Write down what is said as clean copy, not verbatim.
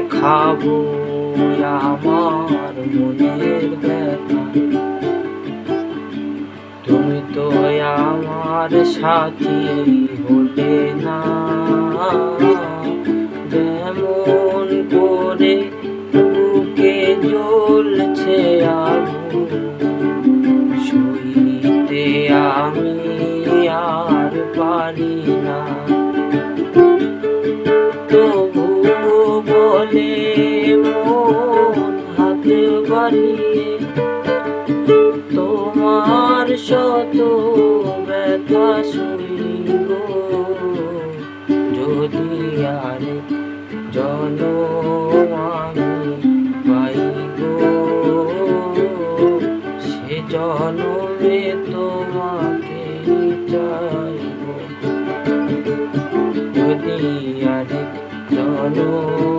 দেখাবো আমার মনের ব্যথা। তুমি তো আমার সাথী হলে না, যেমন করে বুকে জ্বলছে আগুন, সইতে আমি আর পারি না। তবু বলে মন হাত বাড়িয়ে তোমার শত ব্যথা শুইব, যদি আরেক জনম আমি পাইব, সে জনমে তোমাকে চাইব, যদি আরেক জনম